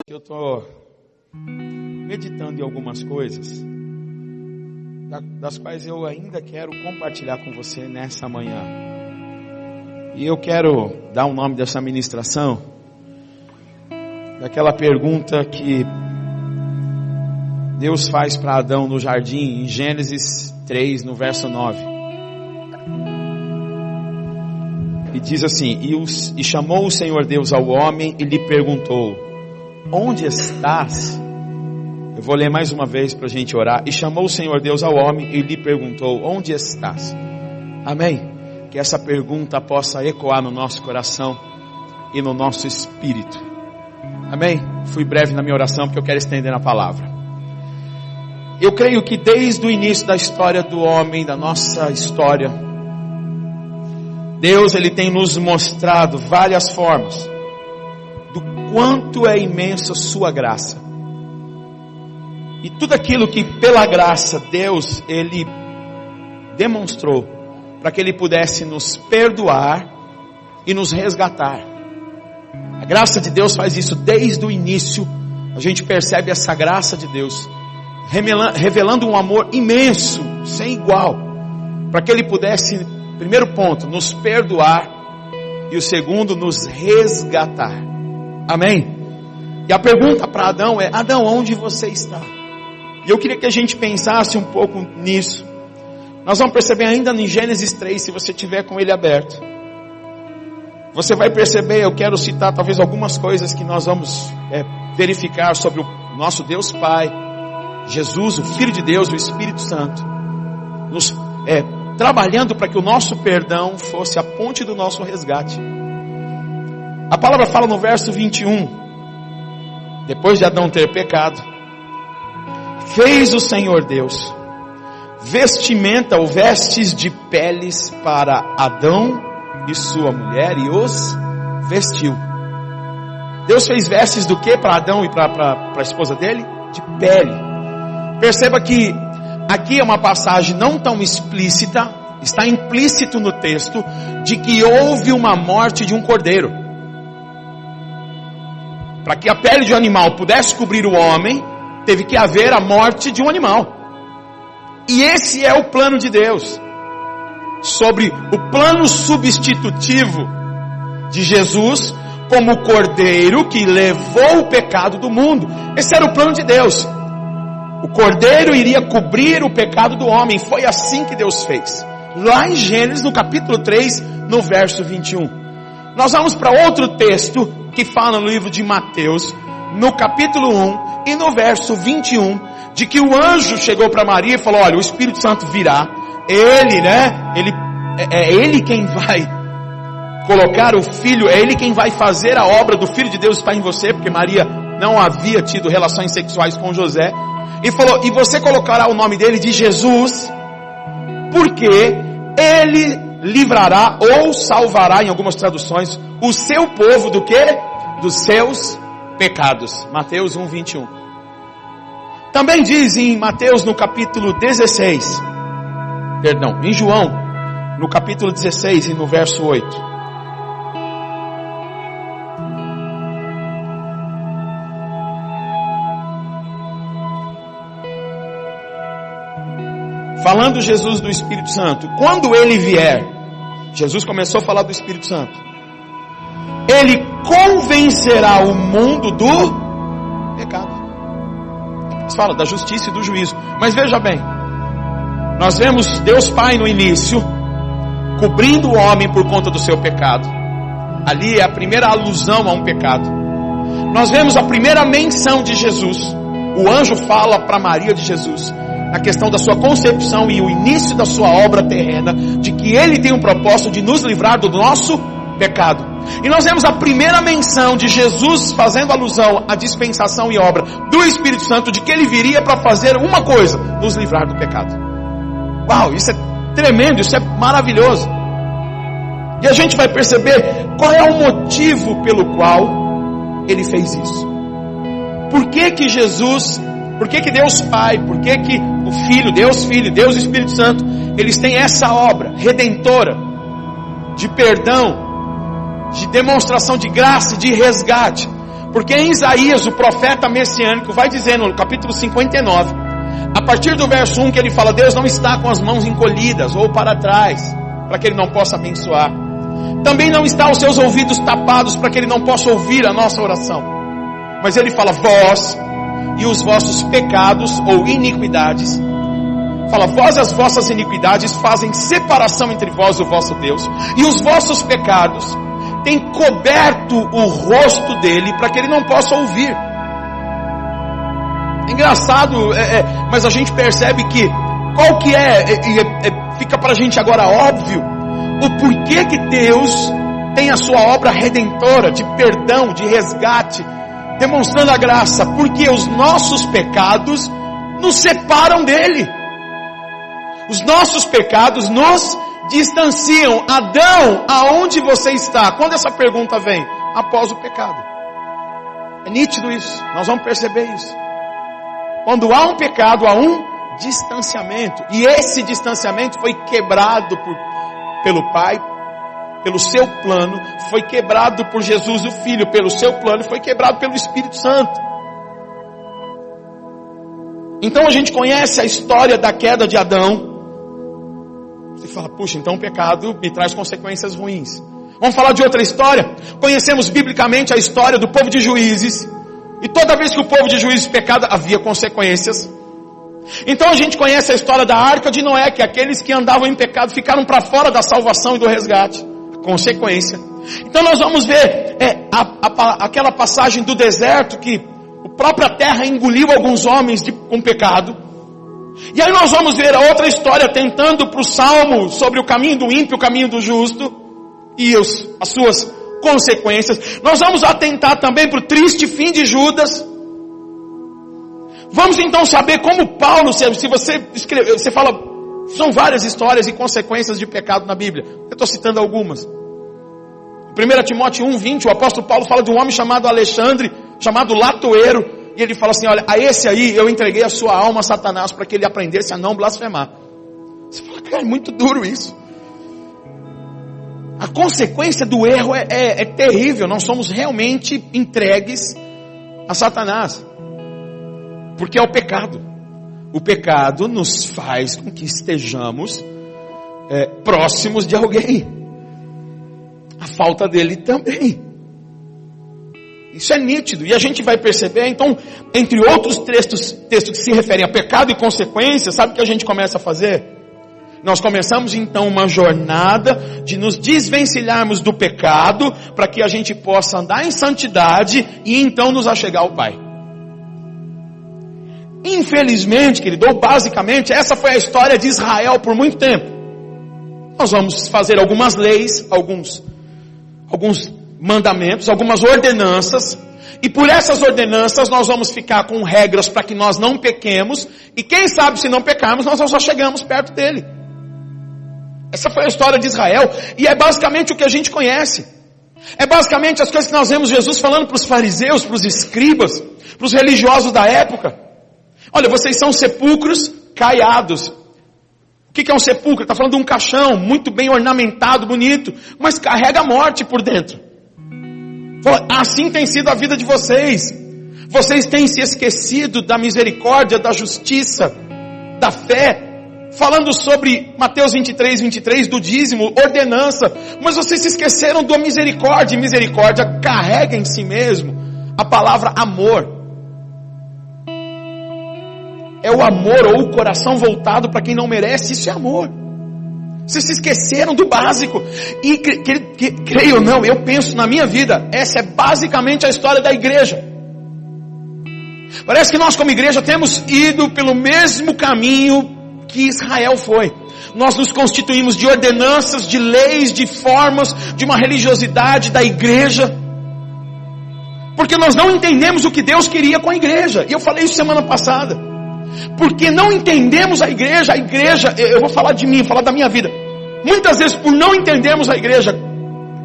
Eu estou meditando em algumas coisas, das quais eu ainda quero compartilhar com você nessa manhã. E eu quero dar o nome dessa ministração daquela pergunta que Deus faz para Adão no jardim, em Gênesis 3, no verso 9. E diz assim: E chamou o Senhor Deus ao homem e lhe perguntou: onde estás? Eu vou ler mais uma vez para a gente orar. E chamou o Senhor Deus ao homem e lhe perguntou: onde estás? Amém? Que essa pergunta possa ecoar no nosso coração e no nosso espírito. Amém? Fui breve na minha oração porque eu quero estender na palavra. Eu creio que desde o início da história do homem, da nossa história, Deus ele tem nos mostrado várias formas do quanto é imensa sua graça. E tudo aquilo que pela graça Deus ele demonstrou para que ele pudesse nos perdoar e nos resgatar. A graça de Deus faz isso desde o início. A gente percebe essa graça de Deus revelando um amor imenso, sem igual, para que ele pudesse, primeiro ponto, nos perdoar, e o segundo, nos resgatar. Amém? E a pergunta para Adão é: Adão, onde você está? E eu queria que a gente pensasse um pouco nisso. Nós vamos perceber ainda em Gênesis 3, se você tiver com ele aberto. Você vai perceber, eu quero citar talvez algumas coisas que nós vamos verificar sobre o nosso Deus Pai, Jesus, o Filho de Deus, o Espírito Santo, trabalhando para que o nosso perdão fosse a ponte do nosso resgate. A palavra fala no verso 21, depois de Adão ter pecado, fez o Senhor Deus vestimenta ou vestes de peles para Adão e sua mulher e os vestiu. Deus fez vestes do que para Adão e para a esposa dele? De pele. Perceba que aqui é uma passagem não tão explícita, está implícito no texto, de que houve uma morte de um cordeiro. Para que a pele de um animal pudesse cobrir o homem, teve que haver a morte de um animal. E esse é o plano de Deus, sobre o plano substitutivo de Jesus, como o cordeiro que levou o pecado do mundo. Esse era o plano de Deus. O cordeiro iria cobrir o pecado do homem. Foi assim que Deus fez. Lá em Gênesis, no capítulo 3, no verso 21. Nós vamos para outro texto que fala no livro de Mateus, no capítulo 1 e no verso 21, de que o anjo chegou para Maria e falou: olha, o Espírito Santo virá. Ele, é ele quem vai colocar o filho, é ele quem vai fazer a obra do Filho de Deus estar em você, porque Maria não havia tido relações sexuais com José. E falou: e você colocará o nome dele de Jesus, porque ele livrará ou salvará, em algumas traduções, o seu povo do quê? Dos seus pecados. Mateus 1, 21. Também diz em Mateus no capítulo 16, em João, no capítulo 16 e no verso 8. Falando Jesus do Espírito Santo, quando ele vier, Jesus começou a falar do Espírito Santo, ele convencerá o mundo do pecado. Fala da justiça e do juízo. Mas veja bem, nós vemos Deus Pai no início cobrindo o homem por conta do seu pecado. Ali é a primeira alusão a um pecado. Nós vemos a primeira menção de Jesus. O anjo fala para Maria de Jesus, na questão da sua concepção e o início da sua obra terrena, de que ele tem um propósito de nos livrar do nosso pecado. E nós vemos a primeira menção de Jesus fazendo alusão à dispensação e obra do Espírito Santo, de que ele viria para fazer uma coisa: nos livrar do pecado. Uau, isso é tremendo, isso é maravilhoso. E a gente vai perceber qual é o motivo pelo qual ele fez isso. Por que que Jesus, por que que Deus Pai, por que que o Filho, Deus Espírito Santo, eles têm essa obra redentora de perdão, de demonstração de graça e de resgate? Porque em Isaías, o profeta messiânico, vai dizendo no capítulo 59, a partir do verso 1, que ele fala: Deus não está com as mãos encolhidas ou para trás, para que ele não possa abençoar. Também não está os seus ouvidos tapados, para que ele não possa ouvir a nossa oração. Mas ele fala: vós e os vossos pecados ou iniquidades, fala: vós e as vossas iniquidades fazem separação entre vós e o vosso Deus, e os vossos pecados têm coberto o rosto dele, para que ele não possa ouvir. Engraçado, mas a gente percebe que qual que fica pra gente agora óbvio o porquê que Deus tem a sua obra redentora, de perdão, de resgate, demonstrando a graça, porque os nossos pecados nos separam dele. Os nossos pecados nos distanciam. Adão, aonde você está? Quando essa pergunta vem? Após o pecado. É nítido isso, nós vamos perceber isso. Quando há um pecado, há um distanciamento. E esse distanciamento foi quebrado pelo Pai, pelo seu plano. Foi quebrado por Jesus o Filho, pelo seu plano. Foi quebrado pelo Espírito Santo. Então a gente conhece a história da queda de Adão. Você fala: puxa, então o pecado me traz consequências ruins. Vamos falar de outra história? Conhecemos biblicamente a história do povo de Juízes. E toda vez que o povo de Juízes pecava, havia consequências. Então a gente conhece a história da Arca de Noé, que aqueles que andavam em pecado ficaram para fora da salvação e do resgate. Consequência. Então nós vamos ver aquela passagem do deserto, que a própria terra engoliu alguns homens com pecado. E aí nós vamos ver a outra história, tentando para o Salmo, sobre o caminho do ímpio, o caminho do justo, e as suas consequências. Nós vamos atentar também para o triste fim de Judas. Vamos então saber como Paulo, se você escrever, você fala, são várias histórias e consequências de pecado na Bíblia. Eu estou citando algumas. 1 Timóteo 1:20, o apóstolo Paulo fala de um homem chamado Alexandre, chamado latoeiro, e ele fala assim: olha, a esse aí eu entreguei a sua alma a Satanás, para que ele aprendesse a não blasfemar. Você fala: cara, é muito duro isso. A consequência do erro é terrível. Nós somos realmente entregues a Satanás, porque é o pecado. O pecado nos faz com que estejamos próximos de alguém. A falta dele também. Isso é nítido. E a gente vai perceber, então, entre outros textos que se referem a pecado e consequência, sabe o que a gente começa a fazer? Nós começamos então uma jornada de nos desvencilharmos do pecado, para que a gente possa andar em santidade e então nos achegar ao Pai. Infelizmente, querido, ou basicamente, essa foi a história de Israel por muito tempo. Nós vamos fazer algumas leis, alguns mandamentos, algumas ordenanças, e por essas ordenanças nós vamos ficar com regras para que nós não pequemos, e quem sabe se não pecarmos, nós só chegamos perto dele. Essa foi a história de Israel, e é basicamente o que a gente conhece. É basicamente as coisas que nós vemos Jesus falando para os fariseus, para os escribas, para os religiosos da época. Olha, vocês são sepulcros caiados. O que é um sepulcro? Está falando de um caixão, muito bem ornamentado, bonito, mas carrega a morte por dentro. Assim tem sido a vida de vocês. Vocês têm se esquecido da misericórdia, da justiça, da fé. Falando sobre Mateus 23, do dízimo, ordenança. Mas vocês se esqueceram da misericórdia. E misericórdia carrega em si mesmo a palavra amor. É o amor, ou o coração voltado para quem não merece. Isso é amor. Vocês se esqueceram do básico. E creio ou não, eu penso na minha vida, essa é basicamente a história da igreja. Parece que nós como igreja temos ido pelo mesmo caminho que Israel foi. Nós nos constituímos de ordenanças, de leis, de formas, de uma religiosidade da igreja, porque nós não entendemos o que Deus queria com a igreja. E eu falei isso semana passada. Porque não entendemos a igreja, eu vou falar de mim, falar da minha vida. Muitas vezes por não entendermos a igreja,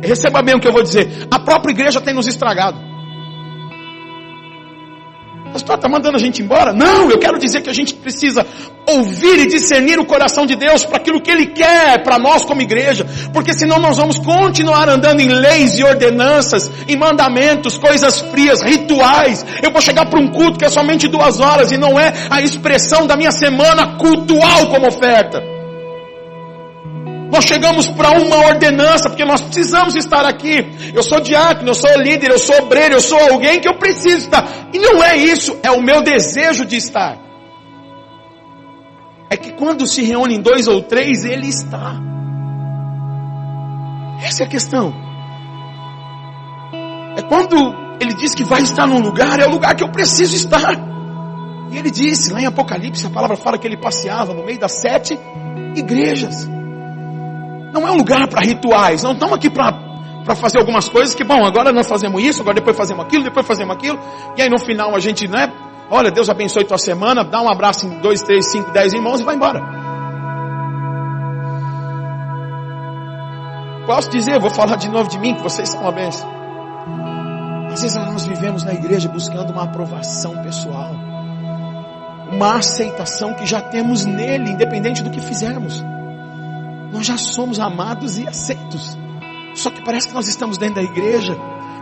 receba bem o que eu vou dizer, a própria igreja tem nos estragado. Pastor, está mandando a gente embora? Não, eu quero dizer que a gente precisa ouvir e discernir o coração de Deus para aquilo que Ele quer para nós como igreja, porque senão nós vamos continuar andando em leis e ordenanças, em mandamentos, coisas frias, rituais. Eu vou chegar para um culto que é somente 2 horas e não é a expressão da minha semana cultual como oferta. Nós chegamos para uma ordenança, porque nós precisamos estar aqui. Eu sou diácono, eu sou líder, eu sou obreiro, eu sou alguém que eu preciso estar. E não é isso, é o meu desejo de estar. É que quando se reúnem 2 ou 3, Ele está. Essa é a questão. É quando Ele diz que vai estar num lugar, é o lugar que eu preciso estar. E Ele disse, lá em Apocalipse, a palavra fala que Ele passeava no meio das 7 igrejas. Não é um lugar para rituais. Não estamos aqui para fazer algumas coisas que, bom, agora nós fazemos isso, agora depois fazemos aquilo, depois fazemos aquilo. E aí no final a gente, né? Olha, Deus abençoe tua semana, dá um abraço em 2, 3, 5, 10 irmãos e vai embora. Posso dizer, vou falar de novo de mim, que vocês são uma bênção. Às vezes nós vivemos na igreja buscando uma aprovação pessoal. Uma aceitação que já temos nele, independente do que fizermos. Nós já somos amados e aceitos. Só que parece que nós estamos dentro da igreja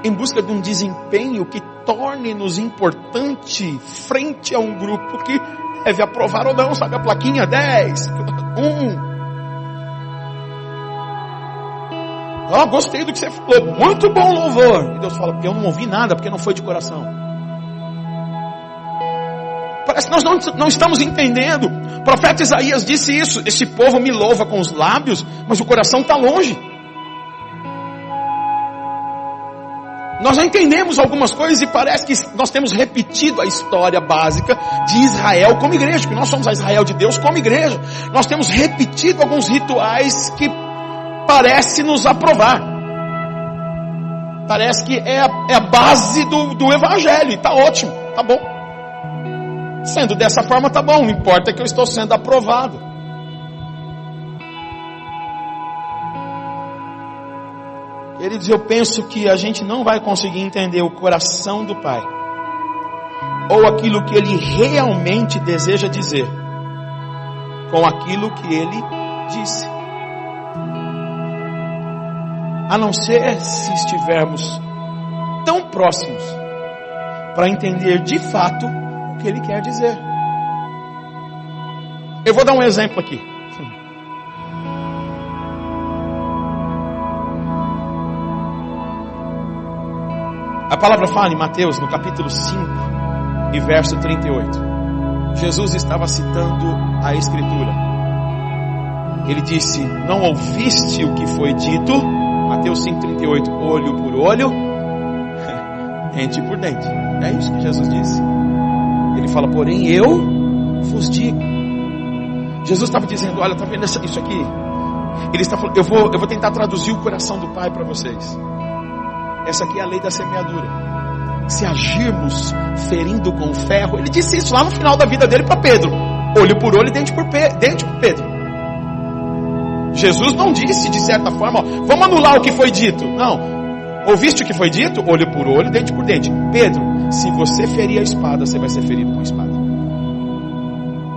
em busca de um desempenho que torne-nos importante frente a um grupo que deve aprovar ou não, sabe? A plaquinha 10, 1. Gostei do que você falou, muito bom louvor. E Deus fala, porque eu não ouvi nada, porque não foi de coração. Parece que nós não estamos entendendo. O profeta Isaías disse isso. Esse povo me louva com os lábios, mas o coração está longe. Nós já entendemos algumas coisas e parece que nós temos repetido a história básica de Israel como igreja, que nós somos a Israel de Deus como igreja. Nós temos repetido alguns rituais que parece nos aprovar. Parece que é a base do evangelho, e está ótimo, está bom. Sendo dessa forma, tá bom, não importa que eu estou sendo aprovado. Queridos, eu penso que a gente não vai conseguir entender o coração do Pai, ou aquilo que Ele realmente deseja dizer, com aquilo que Ele disse. A não ser se estivermos tão próximos, para entender de fato que Ele quer dizer. Eu vou dar um exemplo aqui. A palavra fala em Mateus, no capítulo 5 e verso 38. Jesus estava citando a Escritura. Ele disse, não ouviste o que foi dito? Mateus 5,38, olho por olho, dente por dente. É isso que Jesus disse. Ele fala, porém eu vos digo. Jesus estava dizendo, olha, está vendo isso aqui? Ele está falando, eu vou tentar traduzir o coração do Pai para vocês. Essa aqui é a lei da semeadura. Se agirmos ferindo com ferro, ele disse isso lá no final da vida dele para Pedro. Olho por olho e dente por Pedro. Jesus não disse de certa forma, ó, vamos anular o que foi dito. Não. Ouviste o que foi dito? Olho por olho, dente por dente. Pedro, se você ferir a espada, você vai ser ferido com espada.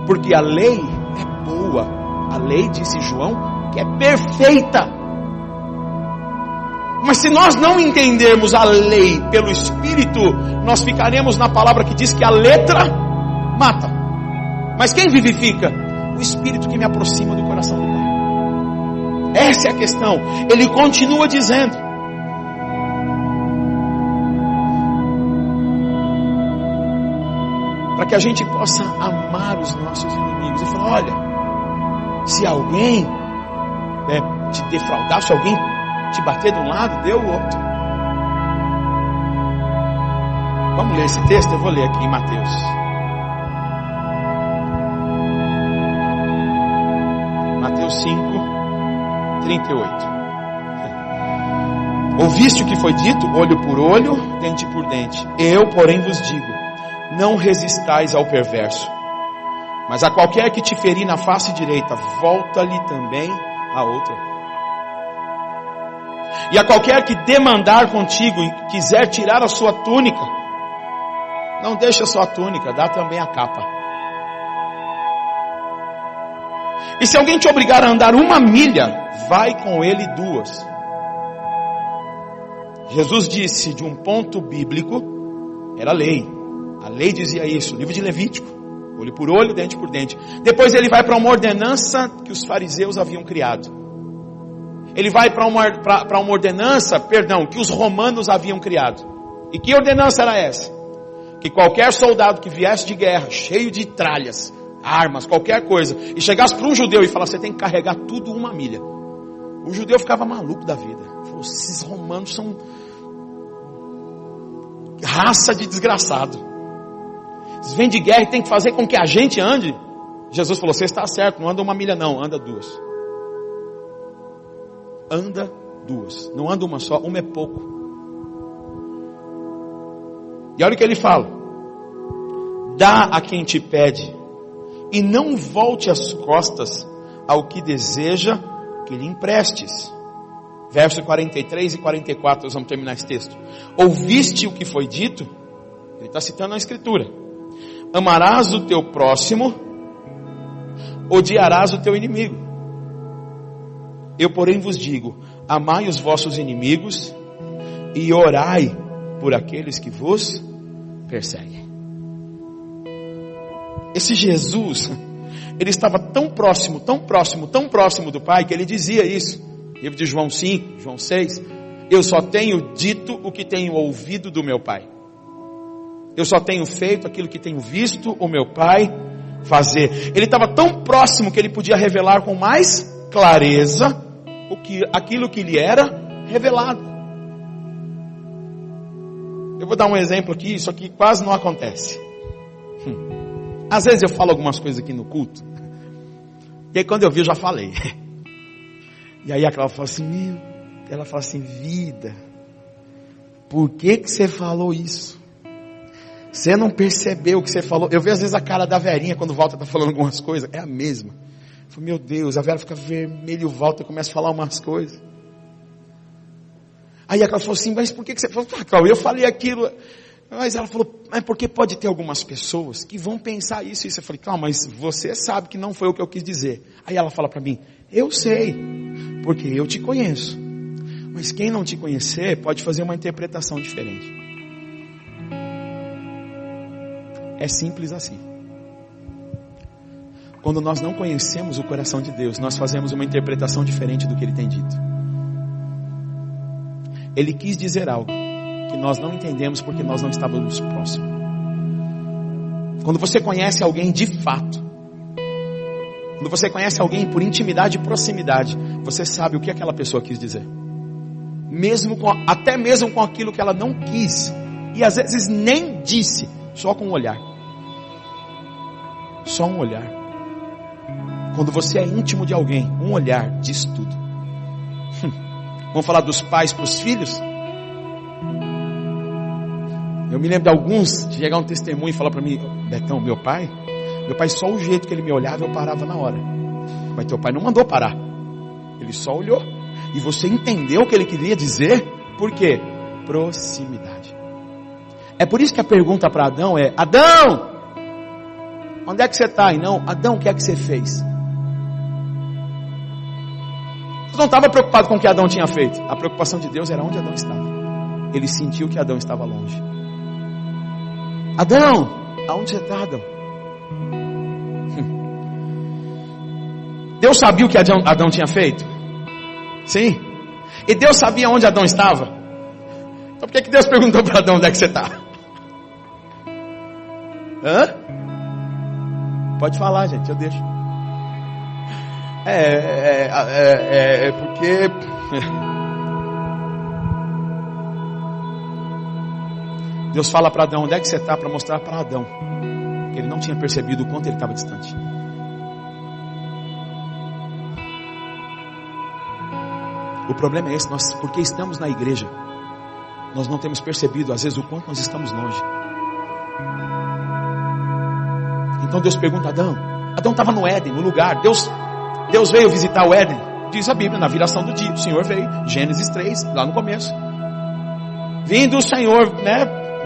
Porque a lei é boa. A lei, disse João, que é perfeita. Mas se nós não entendermos a lei pelo Espírito, nós ficaremos na palavra que diz que a letra mata. Mas quem vivifica? O Espírito que me aproxima do coração do Pai. Essa é a questão. Ele continua dizendo. Para que a gente possa amar os nossos inimigos. E falar, olha, se alguém te defraudar, se alguém te bater de um lado, dê o outro. Vamos ler esse texto? Eu vou ler aqui em Mateus. Mateus 5, 38. Ouviste o que foi dito? Olho por olho, dente por dente. Eu, porém, vos digo, não resistais ao perverso, mas a qualquer que te ferir na face direita, volta-lhe também a outra. E a qualquer que demandar contigo e quiser tirar a sua túnica, Não deixa só a túnica, dá também a capa. E se alguém te obrigar a andar 1 milha, vai com ele 2. Jesus disse de um ponto bíblico, era lei. A lei dizia isso, livro de Levítico. Olho por olho, dente por dente. Depois ele vai para uma ordenança que os fariseus haviam criado. Ele vai para uma ordenança, que os romanos haviam criado. E que ordenança era essa? Que qualquer soldado que viesse de guerra, cheio de tralhas, armas, qualquer coisa, e chegasse para um judeu e falasse, você tem que carregar tudo 1 milha. O judeu ficava maluco da vida. Falou, esses romanos são raça de desgraçado. Eles vêm de guerra e tem que fazer com que a gente ande. Jesus falou, você está certo, não anda 1 milha não, anda 2. Anda 2, não anda uma só, uma é pouco. E olha o que ele fala, dá a quem te pede, e não volte as costas ao que deseja que lhe emprestes. Verso 43 e 44, nós vamos terminar esse texto. Ouviste o que foi dito? Ele está citando a escritura. Amarás o teu próximo, odiarás o teu inimigo. Eu, porém, vos digo, amai os vossos inimigos e orai por aqueles que vos perseguem. Esse Jesus, ele estava tão próximo do Pai, que ele dizia isso. Livro de João 5, João 6. Eu só tenho dito o que tenho ouvido do meu Pai. Eu só tenho feito aquilo que tenho visto o meu Pai fazer. Ele estava tão próximo que ele podia revelar com mais clareza aquilo que lhe era revelado. Eu vou dar um exemplo aqui, isso aqui quase não acontece. Às vezes eu falo algumas coisas aqui no culto, e aí quando eu vi eu já falei. E aí a Cláudia fala assim, ela fala assim, vida, por que você falou isso? Você não percebeu o que você falou? Eu vejo às vezes a cara da Verinha quando o Walter está falando algumas coisas, é a mesma. Eu falo, meu Deus, a Vera fica vermelha e o Walter começa a falar umas coisas. Aí a Cláudia falou assim, mas por que você falou? Ah, Cláudia, eu falei aquilo. Mas ela falou, mas porque pode ter algumas pessoas que vão pensar isso e isso. Eu falei, calma, mas você sabe que não foi o que eu quis dizer. Aí ela fala para mim, eu sei, porque eu te conheço. Mas quem não te conhecer pode fazer uma interpretação diferente. É simples assim. Quando nós não conhecemos o coração de Deus, nós fazemos uma interpretação diferente do que Ele tem dito. Ele quis dizer algo que nós não entendemos porque nós não estávamos próximos. Quando você conhece alguém de fato, quando você conhece alguém por intimidade e proximidade, você sabe o que aquela pessoa quis dizer. Até mesmo com aquilo que ela não quis. E às vezes nem disse, só com um olhar. Só um olhar. Quando você é íntimo de alguém, um olhar diz tudo. Vamos falar dos pais para os filhos? Eu me lembro de alguns chegar um testemunho e falar para mim, Betão, meu pai só o jeito que ele me olhava eu parava na hora. Mas teu pai não mandou parar. Ele só olhou. E você entendeu o que ele queria dizer? Por quê? Proximidade. É por isso que a pergunta para Adão é, Adão, onde é que você está? E não, Adão, o que é que você fez? Você não estava preocupado com o que Adão tinha feito. A preocupação de Deus era onde Adão estava. Ele sentiu que Adão estava longe. Adão, aonde você está, Adão? Deus sabia o que Adão tinha feito? Sim. E Deus sabia onde Adão estava? Então por que Deus perguntou para Adão onde é que você está? Hã? Pode falar, gente, eu deixo. É porque... Deus fala para Adão, onde é que você está? Para mostrar para Adão que ele não tinha percebido o quanto ele estava distante. O problema é esse, porque estamos na igreja, nós não temos percebido às vezes o quanto nós estamos longe. Então Deus pergunta a Adão. Adão estava no Éden, no lugar. Deus veio visitar o Éden. Diz a Bíblia, na viração do dia, o Senhor veio. Gênesis 3, lá no começo. Vindo o Senhor,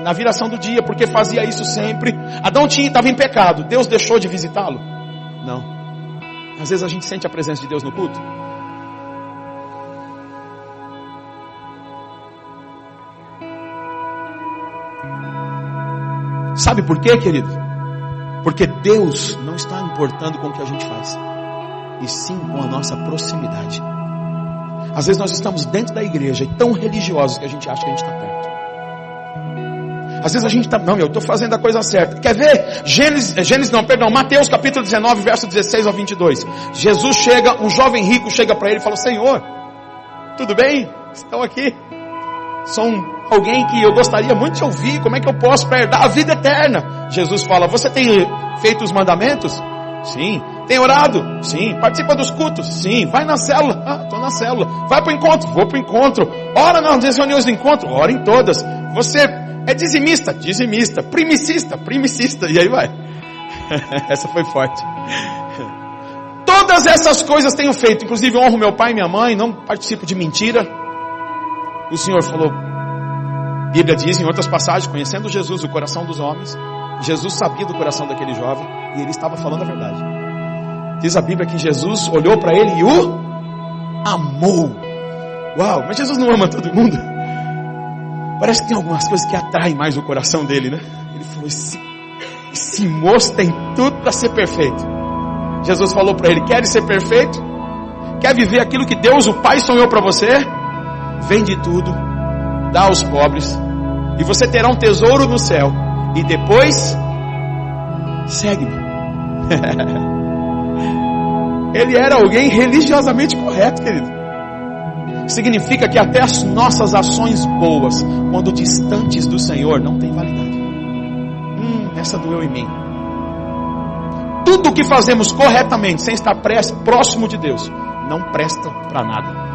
na viração do dia, porque fazia isso sempre. Adão estava em pecado, Deus deixou de visitá-lo? Não. Às vezes a gente sente a presença de Deus no culto. Sabe por quê, querido? Porque Deus não está importando com o que a gente faz, e sim com a nossa proximidade. Às vezes nós estamos dentro da igreja e tão religiosos que a gente acha que a gente está perto. Às vezes a gente está, não, eu estou fazendo a coisa certa. Quer ver? Mateus capítulo 19, verso 16 ao 22. Jesus chega, um jovem rico chega para ele e fala: Senhor, tudo bem? Estão aqui. Sou alguém que eu gostaria muito de ouvir. Como é que eu posso herdar a vida eterna? Jesus fala: você tem feito os mandamentos? Sim. Tem orado? Sim. Participa dos cultos? Sim. Vai na célula? Ah, estou na célula. Vai para o encontro? Vou para o encontro. Ora nas reuniões do encontro? Ora em todas. Você é dizimista? Dizimista. Primicista? Primicista. E aí vai. Essa foi forte. Todas essas coisas tenho feito. Inclusive honro meu pai e minha mãe. Não participo de mentira. O Senhor falou, a Bíblia diz em outras passagens, conhecendo Jesus, o coração dos homens, Jesus sabia do coração daquele jovem e ele estava falando a verdade. Diz a Bíblia que Jesus olhou para ele e o amou. Uau, mas Jesus não ama todo mundo? Parece que tem algumas coisas que atraem mais o coração dele, né? Ele falou, esse moço tem tudo para ser perfeito. Jesus falou para ele, quer ser perfeito? Quer viver aquilo que Deus, o Pai, sonhou para você? Vende tudo, dá aos pobres, e você terá um tesouro no céu, e depois segue-me. Ele era alguém religiosamente correto, querido. Significa que até as nossas ações boas, quando distantes do Senhor, não têm validade. Essa doeu em mim. Tudo que fazemos corretamente, sem estar próximo de Deus, não presta para nada.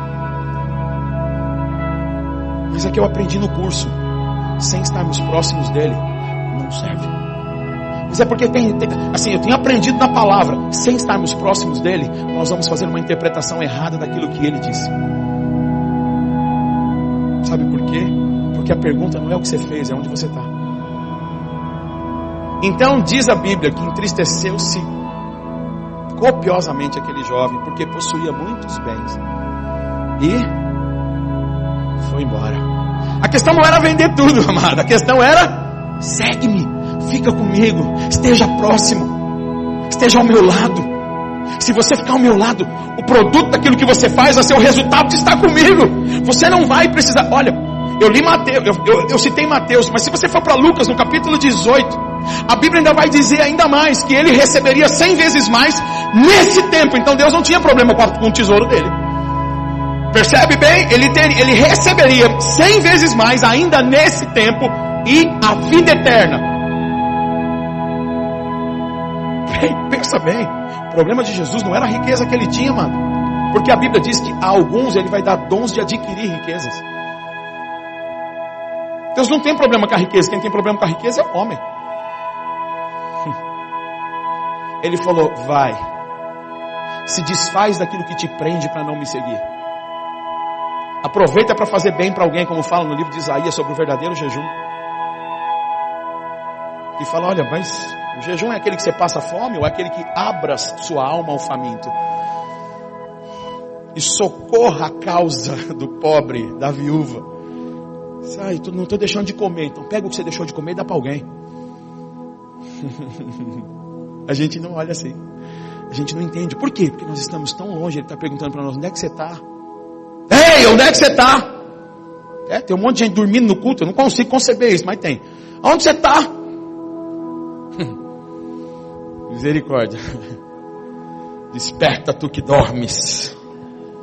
Mas é que eu aprendi no curso, sem estarmos próximos dele, não serve. Mas é porque eu tenho aprendido na palavra, sem estarmos próximos dele, nós vamos fazer uma interpretação errada daquilo que ele disse. Sabe por quê? Porque a pergunta não é o que você fez, é onde você está. Então diz a Bíblia que entristeceu-se copiosamente aquele jovem, porque possuía muitos bens, e foi embora. A questão não era vender tudo, amado. A questão era, segue-me, fica comigo, esteja próximo, esteja ao meu lado. Se você ficar ao meu lado, o produto daquilo que você faz vai ser o resultado de estar comigo. Você não vai precisar. Olha, eu li Mateus, eu citei Mateus, mas se você for para Lucas no capítulo 18, a Bíblia ainda vai dizer ainda mais, que ele receberia 100 vezes mais nesse tempo. Então Deus não tinha problema com o tesouro dele. Percebe bem? Ele receberia 100 vezes mais ainda nesse tempo e a vida eterna. Pensa bem, o problema de Jesus não era a riqueza que ele tinha, mano. Porque a Bíblia diz que a alguns ele vai dar dons de adquirir riquezas. Deus não tem problema com a riqueza, quem tem problema com a riqueza é o homem. Ele falou, vai, se desfaz daquilo que te prende para não me seguir. Aproveita para fazer bem para alguém, como fala no livro de Isaías sobre o verdadeiro jejum. E fala, olha, mas o jejum é aquele que você passa fome ou é aquele que abra sua alma ao faminto? E socorra a causa do pobre, da viúva. Sai, não estou deixando de comer, então pega o que você deixou de comer e dá para alguém. A gente não olha assim. A gente não entende. Por quê? Porque nós estamos tão longe. Ele está perguntando para nós, onde é que você está? Ei, onde é que você está? Tem um monte de gente dormindo no culto. Eu não consigo conceber isso, mas tem. Onde você está? Misericórdia. Desperta tu que dormes.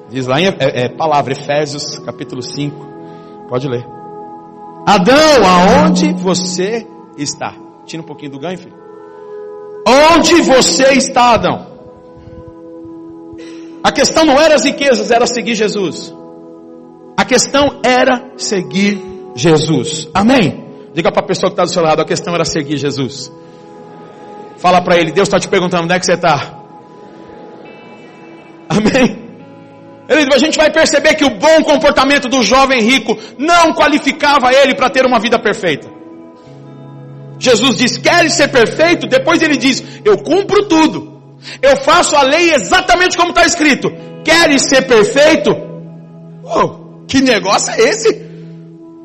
Diz lá em palavra, Efésios capítulo 5. Pode ler. Adão, aonde você está? Tira um pouquinho do ganho, filho. Onde você está, Adão? A questão não era as riquezas, era seguir Jesus. A questão era seguir Jesus. Amém? Diga para a pessoa que está do seu lado, a questão era seguir Jesus. Fala para ele, Deus está te perguntando onde é que você está. Amém? A gente vai perceber que o bom comportamento do jovem rico não qualificava ele para ter uma vida perfeita. Jesus diz, queres ser perfeito? Depois ele diz, eu cumpro tudo. Eu faço a lei exatamente como está escrito. Queres ser perfeito? Oh, que negócio é esse?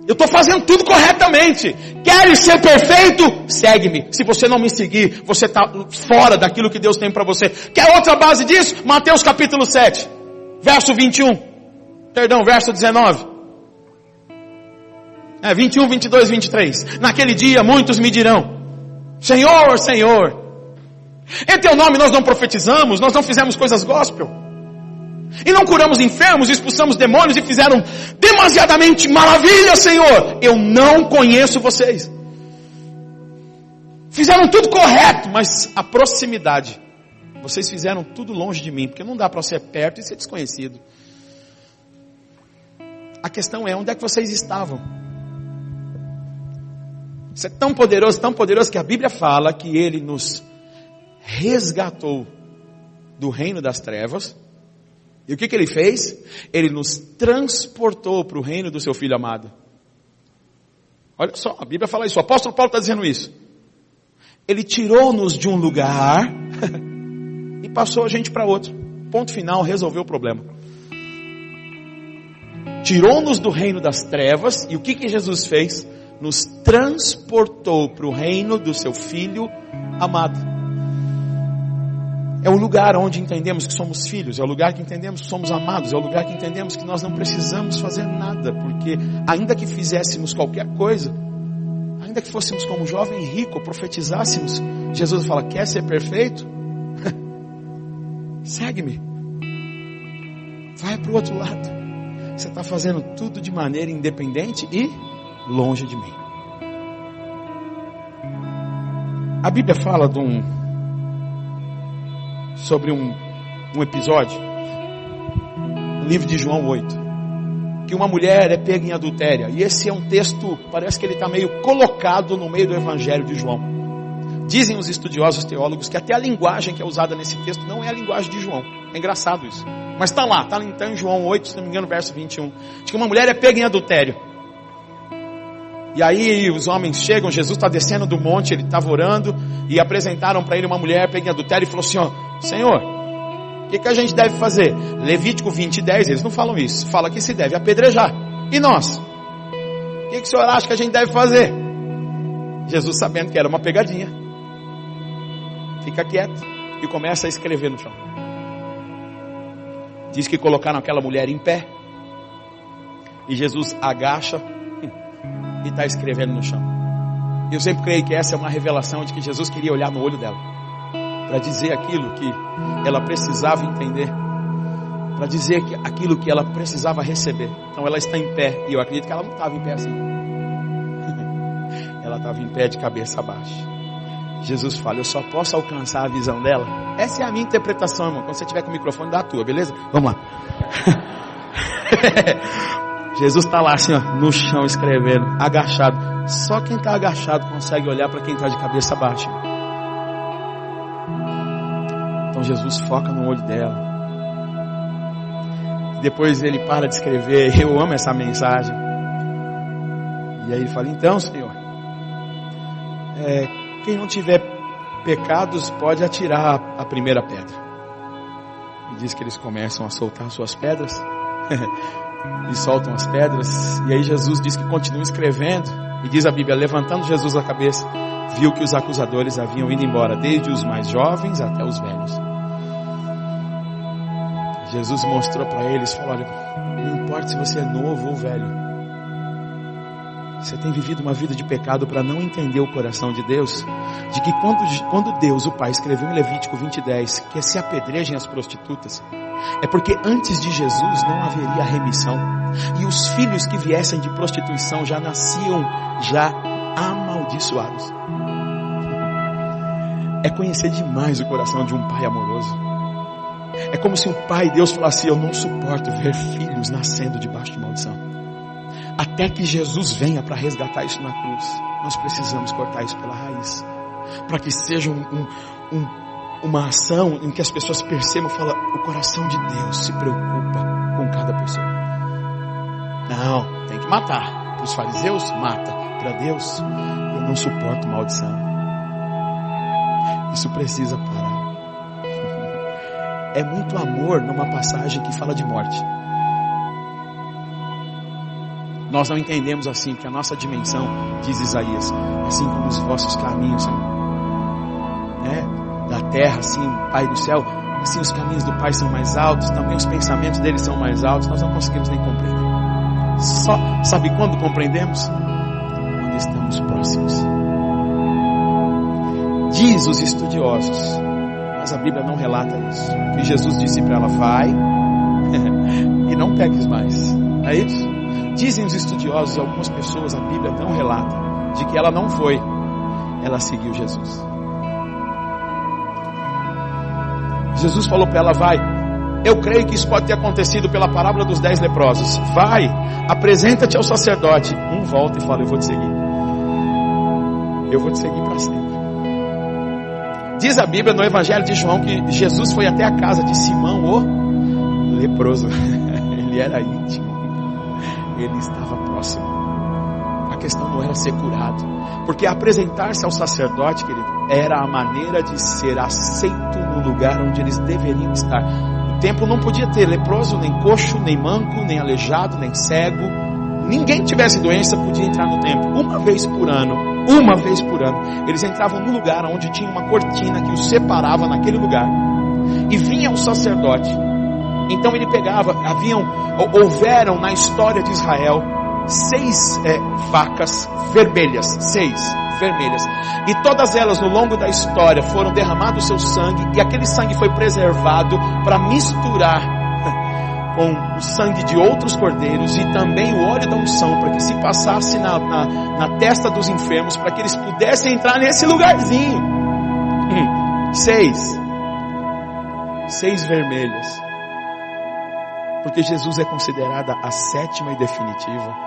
Eu estou fazendo tudo corretamente. Queres ser perfeito? Segue-me. Se você não me seguir, você está fora daquilo que Deus tem para você. Quer outra base disso? Mateus capítulo 7, verso 21. Perdão, verso 19. 21, 22, 23. Naquele dia muitos me dirão, Senhor, Senhor, em teu nome nós não profetizamos, nós não fizemos coisas gospel. E não curamos enfermos, expulsamos demônios e fizeram demasiadamente maravilhas, Senhor. Eu não conheço vocês. Fizeram tudo correto, mas a proximidade. Vocês fizeram tudo longe de mim, porque não dá para ser perto e ser desconhecido. A questão é, onde é que vocês estavam? Isso é tão poderoso que a Bíblia fala que Ele nos resgatou do reino das trevas. E o que Ele fez? Ele nos transportou para o reino do seu Filho amado. Olha só, a Bíblia fala isso, o apóstolo Paulo está dizendo isso. Ele tirou-nos de um lugar e passou a gente para outro. Ponto final, resolveu o problema. Tirou-nos do reino das trevas, e o que Jesus fez? Nos transportou para o reino do seu Filho amado. É o lugar onde entendemos que somos filhos, é o lugar que entendemos que somos amados, é o lugar que entendemos que nós não precisamos fazer nada, porque ainda que fizéssemos qualquer coisa, ainda que fôssemos como um jovem rico, profetizássemos, Jesus fala, quer ser perfeito? Segue-me. Vai para o outro lado. Você está fazendo tudo de maneira independente e longe de mim. A Bíblia fala sobre um episódio, no livro de João 8, que uma mulher é pega em adultério, e esse é um texto, parece que ele está meio colocado no meio do Evangelho de João. Dizem os estudiosos teólogos que até a linguagem que é usada nesse texto não é a linguagem de João. É engraçado isso, mas está lá, está então em João 8, se não me engano, verso 21, diz que uma mulher é pega em adultério. E aí os homens chegam, Jesus está descendo do monte, ele estava orando, e apresentaram para ele uma mulher pega em adultério, e falou assim, ó, Senhor, o que a gente deve fazer? Levítico 20:10, eles não falam isso, fala que se deve apedrejar. E nós? O que o senhor acha que a gente deve fazer? Jesus, sabendo que era uma pegadinha, fica quieto e começa a escrever no chão. Diz que colocaram aquela mulher em pé, e Jesus agacha e está escrevendo no chão. Eu sempre creio que essa é uma revelação de que Jesus queria olhar no olho dela, para dizer aquilo que ela precisava entender, para dizer aquilo que ela precisava receber. Então ela está em pé, e eu acredito que ela não estava em pé assim. Ela estava em pé de cabeça baixa. Jesus fala, eu só posso alcançar a visão dela. Essa é a minha interpretação, irmão. Quando você tiver com o microfone, dá a tua, beleza? Vamos lá. Jesus está lá assim, ó, no chão escrevendo, agachado. Só quem está agachado consegue olhar para quem está de cabeça baixa. Então Jesus foca no olho dela. E depois ele para de escrever. Eu amo essa mensagem. E aí ele fala, então Senhor, quem não tiver pecados pode atirar a primeira pedra. E diz que eles começam a soltar suas pedras. E soltam as pedras. E aí Jesus diz que continua escrevendo. E diz a Bíblia, levantando Jesus a cabeça, viu que os acusadores haviam ido embora, desde os mais jovens até os velhos. Jesus mostrou para eles, falou, olha, não importa se você é novo ou velho, você tem vivido uma vida de pecado para não entender o coração de Deus, de que quando Deus, o Pai, escreveu em Levítico 20:10 que se apedrejem as prostitutas, é porque antes de Jesus não haveria remissão, e os filhos que viessem de prostituição já nasciam já amaldiçoados. É conhecer demais o coração de um pai amoroso. É como se um pai, Deus, falasse, eu não suporto ver filhos nascendo debaixo de maldição. Até que Jesus venha para resgatar isso na cruz, nós precisamos cortar isso pela raiz, para que seja uma ação em que as pessoas percebam, falam, o coração de Deus se preocupa com cada pessoa. Não, tem que matar. Para os fariseus, mata. Para Deus, eu não suporto maldição. Isso precisa parar. É muito amor numa passagem que fala de morte. Nós não entendemos assim, que a nossa dimensão, diz Isaías, assim como os vossos caminhos, Senhor, da terra, assim, Pai do céu, assim os caminhos do Pai são mais altos, também os pensamentos dele são mais altos. Nós não conseguimos nem compreender. Só sabe quando compreendemos? Quando estamos próximos. Diz os estudiosos, mas a Bíblia não relata isso, que Jesus disse para ela: vai e não peques mais. É isso? Dizem os estudiosos e algumas pessoas, a Bíblia não relata, de que ela não foi, ela seguiu Jesus. Jesus falou para ela: vai. Eu creio que isso pode ter acontecido pela parábola dos 10 leprosos. Vai, apresenta-te ao sacerdote. Um volta e fala: eu vou te seguir. Eu vou te seguir para sempre. Diz a Bíblia no Evangelho de João que Jesus foi até a casa de Simão, o leproso. Ele era íntimo. Ele estava próximo. A questão não era ser curado, porque apresentar-se ao sacerdote, querido, era a maneira de ser aceito no lugar onde eles deveriam estar. O templo não podia ter leproso, nem coxo, nem manco, nem aleijado, nem cego. Ninguém que tivesse doença podia entrar no templo. Uma vez por ano, eles entravam no lugar onde tinha uma cortina que os separava naquele lugar, e vinha o sacerdote. Então ele pegava, houveram na história de Israel 6 vacas vermelhas, 6 vermelhas, e todas elas no longo da história foram derramados o seu sangue, e aquele sangue foi preservado para misturar com o sangue de outros cordeiros, e também o óleo da unção, para que se passasse na testa dos enfermos, para que eles pudessem entrar nesse lugarzinho. 6 vermelhas, porque Jesus é considerada a 7ª e definitiva,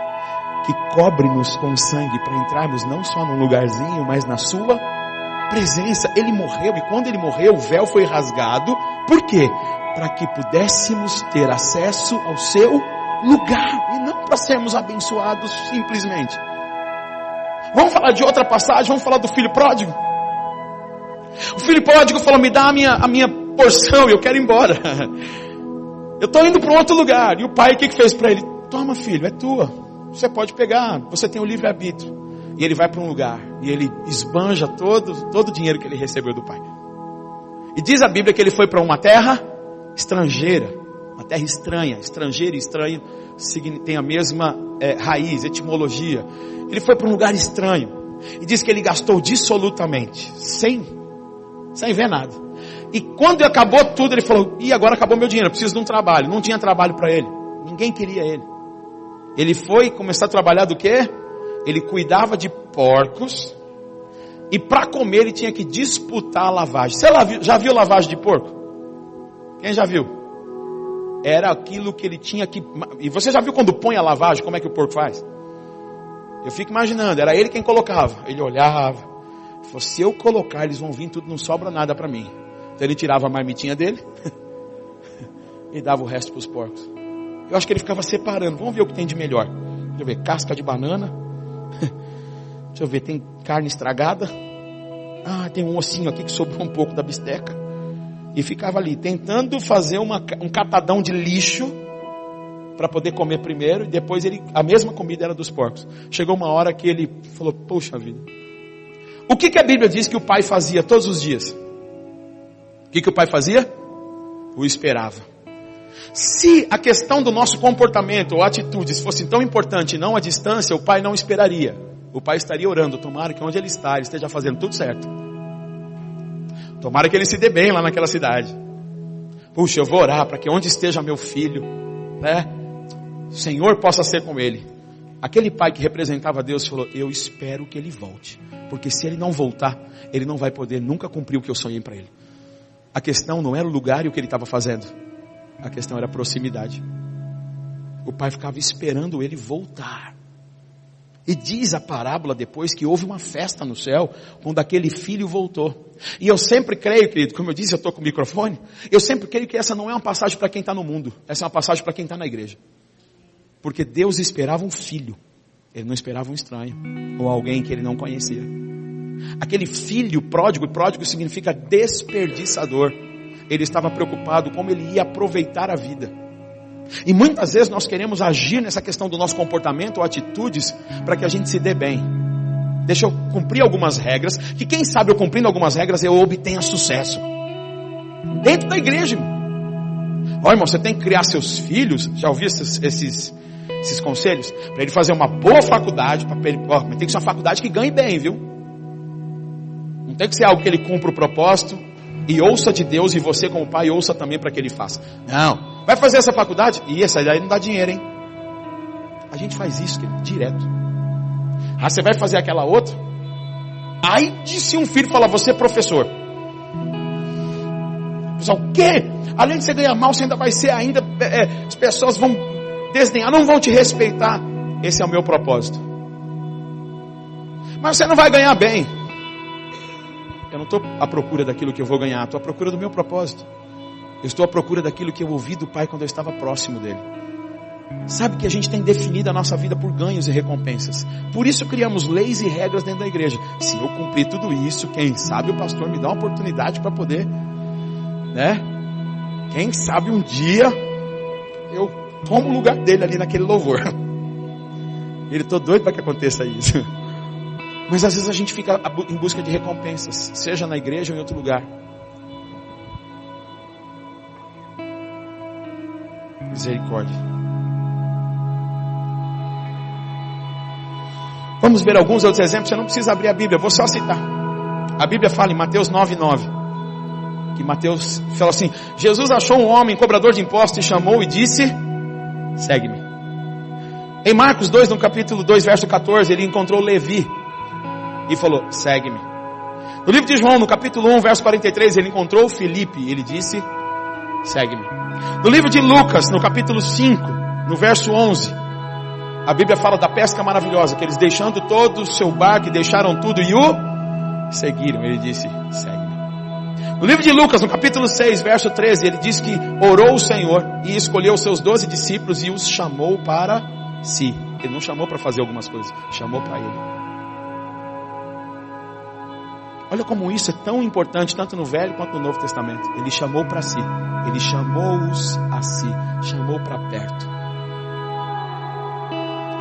que cobre-nos com sangue para entrarmos não só num lugarzinho, mas na sua presença. Ele morreu, e quando ele morreu, o véu foi rasgado. Por quê? Para que pudéssemos ter acesso ao seu lugar, e não para sermos abençoados simplesmente. Vamos falar de outra passagem, vamos falar do filho pródigo. O filho pródigo falou: me dá a minha porção, eu quero ir embora. Eu estou indo para um outro lugar. E o pai, o que fez para ele? Toma, filho, é tua, você pode pegar, você tem o livre-arbítrio. E ele vai para um lugar, e ele esbanja todo o dinheiro que ele recebeu do pai. E diz a Bíblia que ele foi para uma terra estrangeira, uma terra estranha. Estrangeiro e estranho tem a mesma raiz, etimologia. Ele foi para um lugar estranho, e diz que ele gastou dissolutamente, sem ver nada. E quando acabou tudo, ele falou: e agora acabou meu dinheiro, eu preciso de um trabalho. Não tinha trabalho para ele, ninguém queria ele. Ele foi começar a trabalhar do quê? Ele cuidava de porcos, e para comer ele tinha que disputar a lavagem. Você já viu lavagem de porco? Quem já viu? Era aquilo que ele tinha que... E você já viu quando põe a lavagem, como é que o porco faz? Eu fico imaginando, era ele quem colocava. Ele olhava, falou: se eu colocar, eles vão vir tudo, não sobra nada para mim. Então ele tirava a marmitinha dele e dava o resto para os porcos. Eu acho que ele ficava separando. Vamos ver o que tem de melhor. Deixa eu ver, casca de banana. Deixa eu ver, tem carne estragada. Tem um ossinho aqui que sobrou um pouco da bisteca. E ficava ali, tentando fazer um catadão de lixo para poder comer primeiro, e depois a mesma comida era dos porcos. Chegou uma hora que ele falou: poxa vida. O que a Bíblia diz que o pai fazia todos os dias? O que o pai fazia? O esperava. Se a questão do nosso comportamento ou atitudes fosse tão importante e não a distância, o pai não esperaria. O pai estaria orando: tomara que onde ele está, ele esteja fazendo tudo certo. Tomara que ele se dê bem lá naquela cidade. Puxa, eu vou orar para que onde esteja meu filho, o Senhor possa ser com ele. Aquele pai que representava Deus falou: eu espero que ele volte, porque se ele não voltar, ele não vai poder nunca cumprir o que eu sonhei para ele. A questão não era o lugar e o que ele estava fazendo, a questão era a proximidade. O pai ficava esperando ele voltar. E diz a parábola depois que houve uma festa no céu quando aquele filho voltou. E eu sempre creio, querido, como eu disse, eu estou com o microfone, eu sempre creio que essa não é uma passagem para quem está no mundo, essa é uma passagem para quem está na igreja. Porque Deus esperava um filho Ele não esperava um estranho, ou alguém que ele não conhecia. Aquele filho pródigo, e pródigo significa desperdiçador. Ele estava preocupado como ele ia aproveitar a vida. E muitas vezes nós queremos agir nessa questão do nosso comportamento ou atitudes para que a gente se dê bem. Deixa eu cumprir algumas regras, que quem sabe eu cumprindo algumas regras eu obtenha sucesso. Dentro da igreja. Ó, irmão, você tem que criar seus filhos. Já ouviu esses conselhos? Para ele fazer uma boa faculdade. Mas tem que ser uma faculdade que ganhe bem, viu? Não tem que ser algo que ele cumpra o propósito e ouça de Deus, e você como pai ouça também para que ele faça. Não, vai fazer essa faculdade? E essa daí não dá dinheiro, hein? A gente faz isso, querido, direto. Ah, você vai fazer aquela outra? Aí disse um filho, fala, você é professor. Pessoal, o quê? Além de você ganhar mal, você ainda vai ser ainda, as pessoas vão desdenhar, não vão te respeitar. Esse é o meu propósito. Mas você não vai ganhar bem. Eu não estou à procura daquilo que eu vou ganhar, estou à procura do meu propósito. Eu estou à procura daquilo que eu ouvi do Pai quando eu estava próximo dele. Sabe que a gente tem definido a nossa vida por ganhos e recompensas. Por isso criamos leis e regras dentro da igreja. Se eu cumprir tudo isso, quem sabe o pastor me dá uma oportunidade para poder, né? Quem sabe um dia eu tomo o lugar dele ali naquele louvor. Ele, tô doido para que aconteça isso. Mas às vezes a gente fica em busca de recompensas, seja na igreja ou em outro lugar. Misericórdia. Vamos ver alguns outros exemplos. Você não precisa abrir a Bíblia, eu vou só citar. A Bíblia fala em Mateus 9:9, que Mateus fala assim: Jesus achou um homem cobrador de impostos e chamou e disse: segue-me. Em Marcos 2, no capítulo 2, verso 14, ele encontrou Levi e falou: segue-me. No livro de João, no capítulo 1, verso 43, ele encontrou Filipe e ele disse: segue-me. No livro de Lucas, no capítulo 5, no verso 11, a Bíblia fala da pesca maravilhosa, que eles deixando todo o seu barco, deixaram tudo e o seguiram. Ele disse: segue-me. No livro de Lucas, no capítulo 6, verso 13, ele diz que orou o Senhor e escolheu os seus 12 discípulos e os chamou para si. Ele não chamou para fazer algumas coisas, chamou para ele. Olha como isso é tão importante, tanto no Velho quanto no Novo Testamento. Ele chamou para si, ele chamou-os a si, chamou para perto.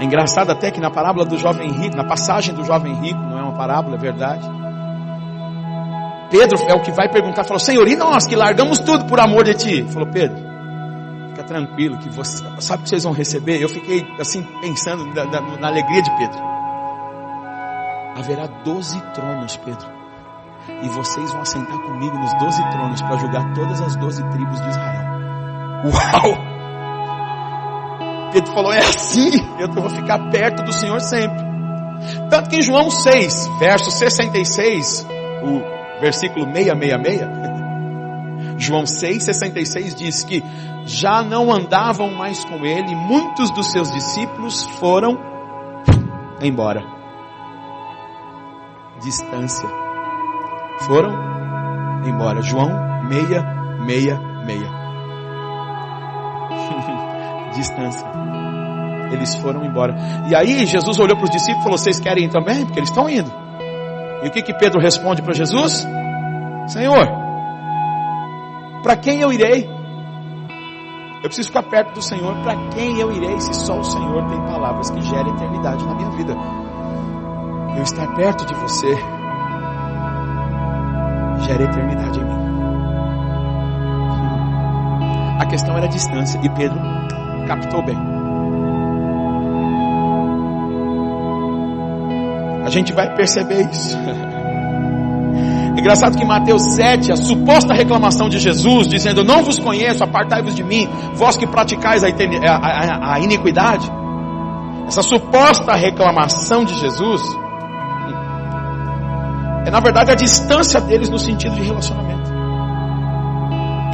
É engraçado até que na parábola do jovem rico, na passagem do jovem rico, não é uma parábola, é verdade. Pedro é o que vai perguntar, falou: Senhor, e nós que largamos tudo por amor de ti? Ele falou: Pedro, fica tranquilo, que você sabe o que vocês vão receber. Eu fiquei assim pensando na alegria de Pedro. Haverá 12 tronos, Pedro, e vocês vão assentar comigo nos 12 tronos para julgar todas as 12 tribos de Israel. Uau! Pedro falou: é assim, eu vou ficar perto do Senhor sempre. Tanto que em João 6, verso 66, o versículo 666, João 6,66 diz que já não andavam mais com ele, muitos dos seus discípulos foram embora. Distância. Foram embora. João 6,66. Distância. Eles foram embora. E aí Jesus olhou para os discípulos e falou: vocês querem ir também? Porque eles estão indo. E o que Pedro responde para Jesus? Senhor, para quem eu irei? Eu preciso ficar perto do Senhor. Para quem eu irei se só o Senhor tem palavras que geram eternidade na minha vida? Eu estar perto de você gera eternidade em mim. A questão era a distância, e Pedro captou bem. A gente vai perceber isso. Engraçado que em Mateus 7, a suposta reclamação de Jesus, dizendo: eu não vos conheço, apartai-vos de mim, vós que praticais a iniquidade. Essa suposta reclamação de Jesus é na verdade a distância deles no sentido de relacionamento.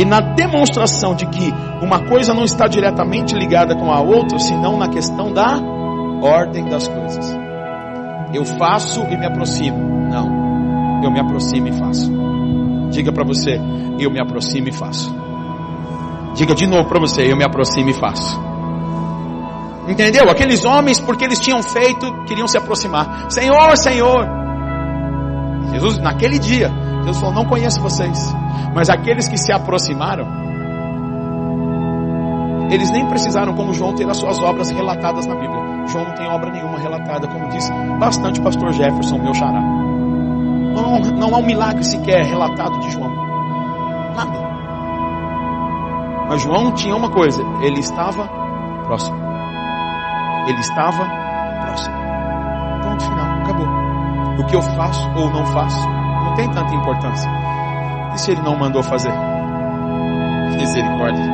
E na demonstração de que uma coisa não está diretamente ligada com a outra, senão na questão da ordem das coisas. Eu faço e me aproximo. Não, eu me aproximo e faço. Diga para você: eu me aproximo e faço. Diga de novo para você: eu me aproximo e faço. Entendeu? Aqueles homens, porque eles tinham feito, queriam se aproximar. Senhor, Senhor. Jesus, naquele dia, Jesus falou, não conheço vocês. Mas aqueles que se aproximaram, eles nem precisaram, como João, ter as suas obras relatadas na Bíblia. João não tem obra nenhuma relatada, como disse bastante o pastor Jefferson, meu xará. Não há um milagre sequer relatado de João. Nada. Mas João tinha uma coisa, ele estava próximo. Ele estava próximo. Ponto final, acabou. O que eu faço ou não faço não tem tanta importância. E se ele não mandou fazer? Misericórdia.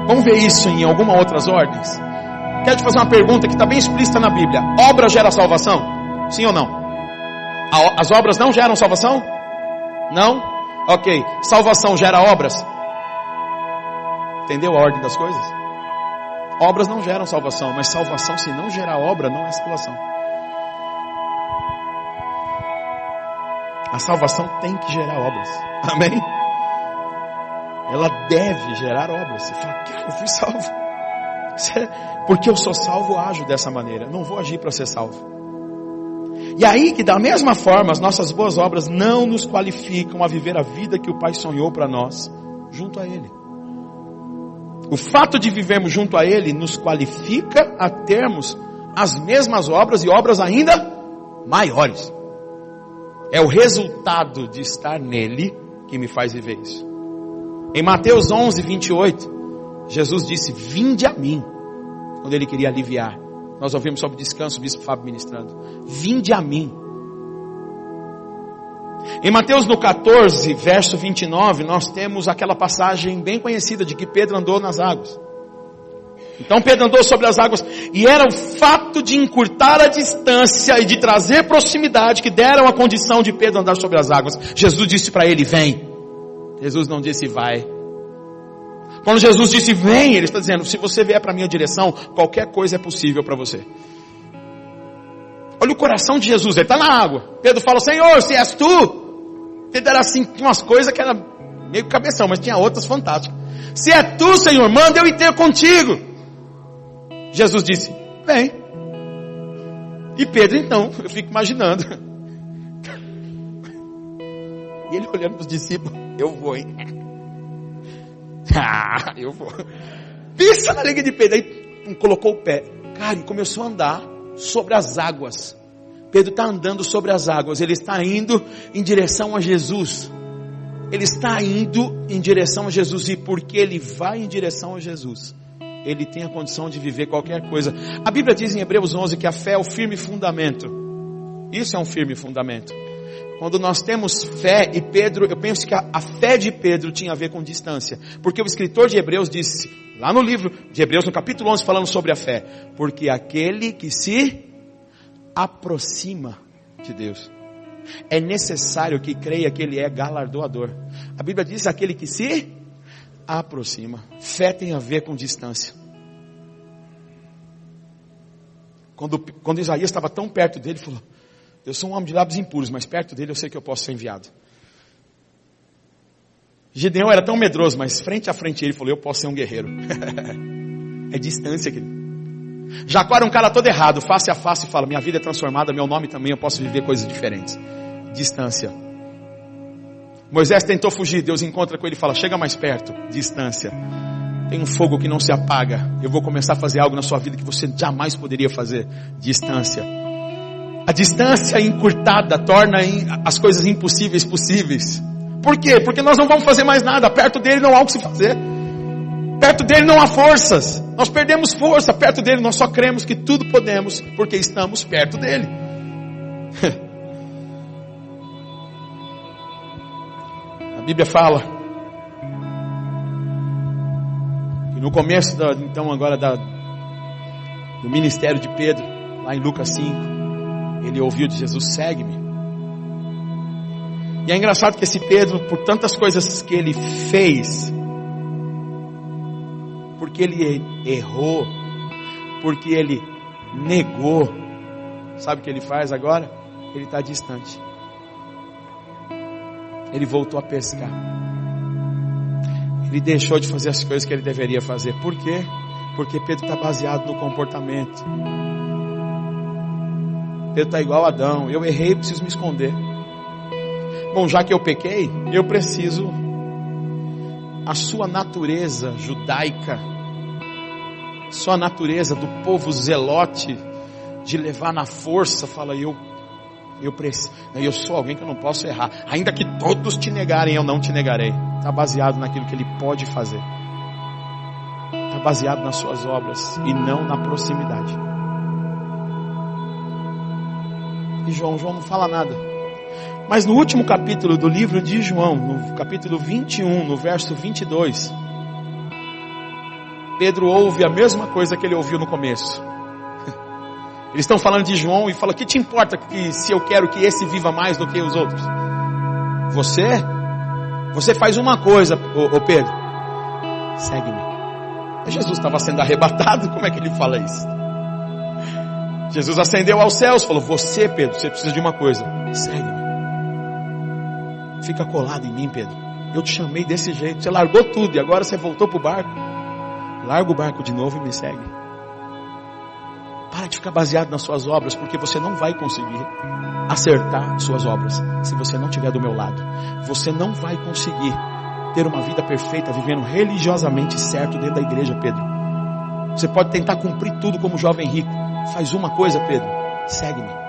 Vamos ver isso em algumas outras ordens? Quero te fazer uma pergunta que está bem explícita na Bíblia. Obra gera salvação? Sim ou não? As obras não geram salvação? Não? Ok. Salvação gera obras? Entendeu a ordem das coisas? Obras não geram salvação, mas salvação, se não gerar obra, não é salvação. A salvação tem que gerar obras. Amém? Ela deve gerar obras. Você fala, cara, eu fui salvo. Porque eu sou salvo, ajo dessa maneira. Não vou agir para ser salvo. E aí que da mesma forma, as nossas boas obras não nos qualificam a viver a vida que o Pai sonhou para nós, junto a Ele. O fato de vivermos junto a Ele nos qualifica a termos as mesmas obras e obras ainda maiores. É o resultado de estar nele que me faz viver isso. Em Mateus 11, 28, Jesus disse, vinde a mim, quando Ele queria aliviar. Nós ouvimos sobre descanso, o bispo Fábio ministrando. Vinde a mim. Em Mateus no 14, verso 29, nós temos aquela passagem bem conhecida de que Pedro andou nas águas. Então Pedro andou sobre as águas, e era o fato de encurtar a distância e de trazer proximidade que deram a condição de Pedro andar sobre as águas. Jesus disse para ele, vem. Jesus não disse vai. Quando Jesus disse vem, Ele está dizendo, se você vier para a minha direção, qualquer coisa é possível para você. Olha o coração de Jesus, Ele está na água. Pedro fala, Senhor, se és tu. Pedro era assim, tinha umas coisas que era meio cabeção, mas tinha outras fantásticas. Se é tu, Senhor, manda eu ir ter contigo. Jesus disse, vem. E Pedro então, eu fico imaginando. E ele olhando para os discípulos, eu vou, hein? Eu vou. Pensa na língua de Pedro. Aí colocou o pé, cara, e começou a andar sobre as águas. Pedro está andando sobre as águas. Ele está indo em direção a Jesus. Ele está indo em direção a Jesus. E porque ele vai em direção a Jesus, ele tem a condição de viver qualquer coisa. A Bíblia diz em Hebreus 11 que a fé é o firme fundamento. Isso é um firme fundamento. Quando nós temos fé, e Pedro, eu penso que a fé de Pedro tinha a ver com distância. Porque o escritor de Hebreus disse, lá no livro de Hebreus, no capítulo 11, falando sobre a fé. Porque aquele que se aproxima de Deus, é necessário que creia que Ele é galardoador. A Bíblia diz aquele que se aproxima. Fé tem a ver com distância. Quando Isaías estava tão perto dele, ele falou, eu sou um homem de lábios impuros, mas perto dele eu sei que eu posso ser enviado. Gideão era tão medroso, mas frente a frente ele falou, eu posso ser um guerreiro. É distância, querido. Jacó era um cara todo errado, face a face, e fala, minha vida é transformada, meu nome também, eu posso viver coisas diferentes. Distância. Moisés tentou fugir, Deus encontra com ele e fala, chega mais perto. Distância. Tem um fogo que não se apaga, eu vou começar a fazer algo na sua vida que você jamais poderia fazer. Distância. A distância encurtada torna as coisas impossíveis possíveis. Por quê? Porque nós não vamos fazer mais nada. Perto dele não há o que se fazer. Perto dele não há forças. Nós perdemos força. Perto dele nós só cremos que tudo podemos porque estamos perto dele. A Bíblia fala que no começo do ministério de Pedro, lá em Lucas 5, ele ouviu de Jesus, segue-me. E é engraçado que esse Pedro, por tantas coisas que ele fez, porque ele errou, porque ele negou, sabe o que ele faz agora? Ele está distante. Ele voltou a pescar. Ele deixou de fazer as coisas que ele deveria fazer. Por quê? Porque Pedro está baseado no comportamento. Pedro está igual a Adão. Eu errei, preciso me esconder. Bom, já que eu pequei, eu preciso. A sua natureza judaica, sua natureza do povo zelote, de levar na força, fala, eu sou alguém que eu não posso errar. Ainda que todos te negarem, eu não te negarei. Está baseado naquilo que ele pode fazer. Está baseado nas suas obras e não na proximidade. E João não fala nada. Mas no último capítulo do livro de João, no capítulo 21, no verso 22, Pedro ouve a mesma coisa que ele ouviu no começo. Eles estão falando de João e fala, que te importa que se eu quero que esse viva mais do que os outros? Você faz uma coisa, ô Pedro, segue-me. Jesus estava sendo arrebatado, como é que ele fala isso? Jesus ascendeu aos céus, falou, você Pedro, você precisa de uma coisa, segue-me. Fica colado em mim, Pedro. Eu te chamei desse jeito, você largou tudo e agora você voltou para o barco. Larga o barco de novo e me segue. Para de ficar baseado nas suas obras, porque você não vai conseguir acertar suas obras se você não estiver do meu lado. Você não vai conseguir ter uma vida perfeita vivendo religiosamente certo dentro da igreja, Pedro. Você pode tentar cumprir tudo como jovem rico. Faz uma coisa, Pedro, segue-me.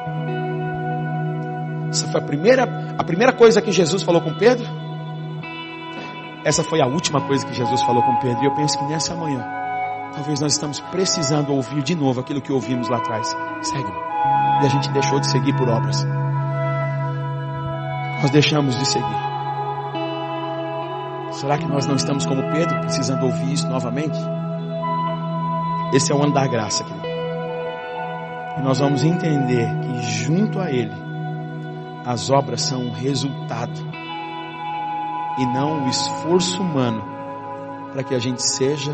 Essa foi a primeira coisa que Jesus falou com Pedro. Essa foi a última coisa que Jesus falou com Pedro. E eu penso que nessa manhã talvez nós estamos precisando ouvir de novo aquilo que ouvimos lá atrás. Segue-me. E a gente deixou de seguir por obras. Nós deixamos de seguir. Será que nós não estamos como Pedro, precisando ouvir isso novamente? Esse é o ano da graça, querido. E nós vamos entender que junto a Ele, as obras são um resultado e não o esforço humano para que a gente seja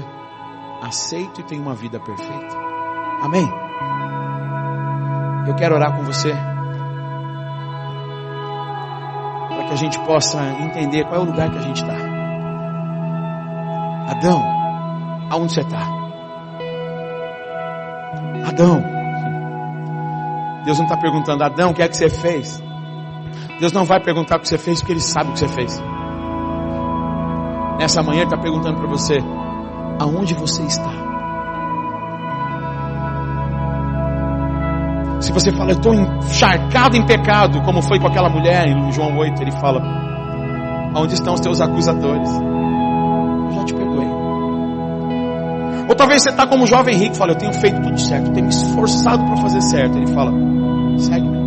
aceito e tenha uma vida perfeita. Amém? Eu quero orar com você para que a gente possa entender qual é o lugar que a gente está. Adão, aonde você está? Adão, Deus não está perguntando, Adão, o que é que você fez? Deus não vai perguntar o que você fez, porque Ele sabe o que você fez. Nessa manhã Ele está perguntando para você, aonde você está? Se você fala, eu estou encharcado em pecado, como foi com aquela mulher, em João 8, Ele fala, aonde estão os teus acusadores? Eu já te perdoei. Ou talvez você está como jovem rico, fala, eu tenho feito tudo certo, eu tenho me esforçado para fazer certo. Ele fala, segue-me.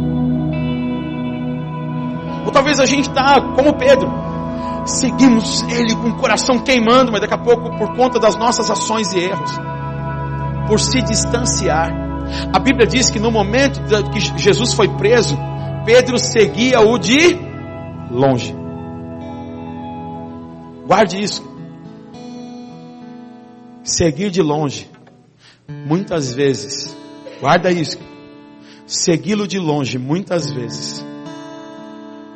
Ou talvez a gente está como Pedro, seguimos ele com o coração queimando, mas daqui a pouco, por conta das nossas ações e erros, por se distanciar. A Bíblia diz que no momento que Jesus foi preso, Pedro seguia-o de longe. Guarde isso. Seguir de longe, muitas vezes, guarda isso, segui-lo de longe, muitas vezes,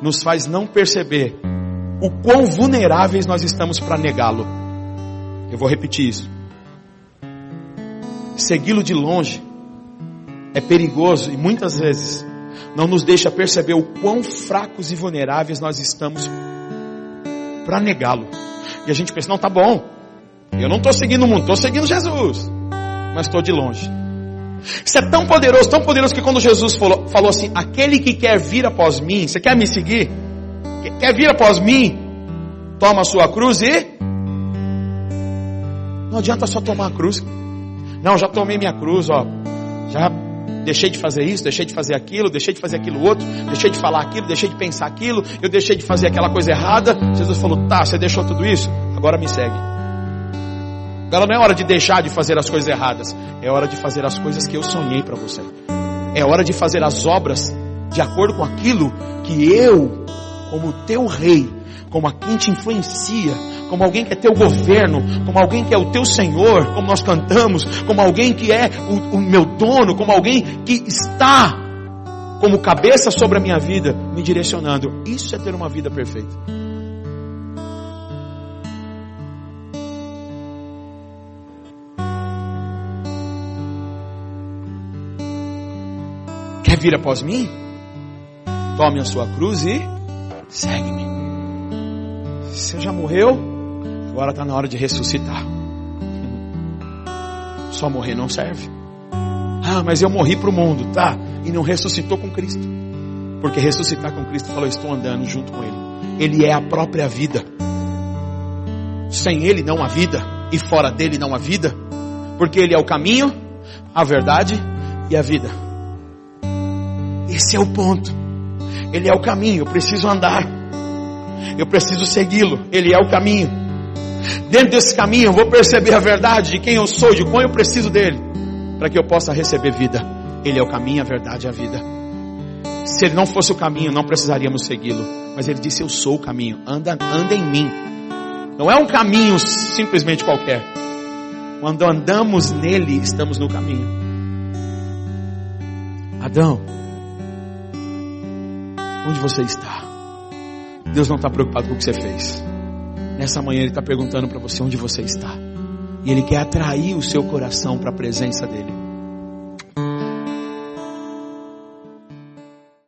nos faz não perceber o quão vulneráveis nós estamos para negá-lo. Eu vou repetir isso. Segui-lo de longe é perigoso e muitas vezes não nos deixa perceber o quão fracos e vulneráveis nós estamos para negá-lo. E a gente pensa, não, tá bom, eu não estou seguindo o mundo, estou seguindo Jesus, mas estou de longe. Isso é tão poderoso que quando Jesus falou assim, aquele que quer vir após mim, você quer me seguir? Quer vir após mim? Toma a sua cruz e... Não adianta só tomar a cruz. Não, já tomei minha cruz, ó. Já deixei de fazer isso, deixei de fazer aquilo, deixei de fazer aquilo outro, deixei de falar aquilo, deixei de pensar aquilo, eu deixei de fazer aquela coisa errada. Jesus falou, tá, você deixou tudo isso? Agora me segue. Agora não é hora de deixar de fazer as coisas erradas, é hora de fazer as coisas que eu sonhei para você. É hora de fazer as obras de acordo com aquilo que eu, como teu rei, como a quem te influencia, como alguém que é teu governo, como alguém que é o teu Senhor, como nós cantamos, como alguém que é o meu dono, como alguém que está como cabeça sobre a minha vida, me direcionando. Isso é ter uma vida perfeita. Quer vir após mim? Tome a sua cruz e segue-me. Você já morreu? Agora está na hora de ressuscitar. Só morrer não serve. Ah, mas eu morri para o mundo, tá? E não ressuscitou com Cristo. Porque ressuscitar com Cristo, falou, estou andando junto com Ele. Ele é a própria vida. Sem Ele não há vida. E fora dele não há vida. Porque Ele é o caminho, a verdade e a vida. Esse é o ponto. Ele é o caminho, eu preciso andar. Eu preciso segui-lo. Ele é o caminho. Dentro desse caminho eu vou perceber a verdade de quem eu sou, de quão eu preciso dele, para que eu possa receber vida. Ele é o caminho, a verdade e a vida. Se Ele não fosse o caminho, não precisaríamos segui-lo. Mas Ele disse, eu sou o caminho, anda em mim. Não é um caminho simplesmente qualquer. Quando andamos nele, estamos no caminho. Adão, onde você está? Deus não está preocupado com o que você fez. Nessa manhã Ele está perguntando para você onde você está. E Ele quer atrair o seu coração para a presença dEle.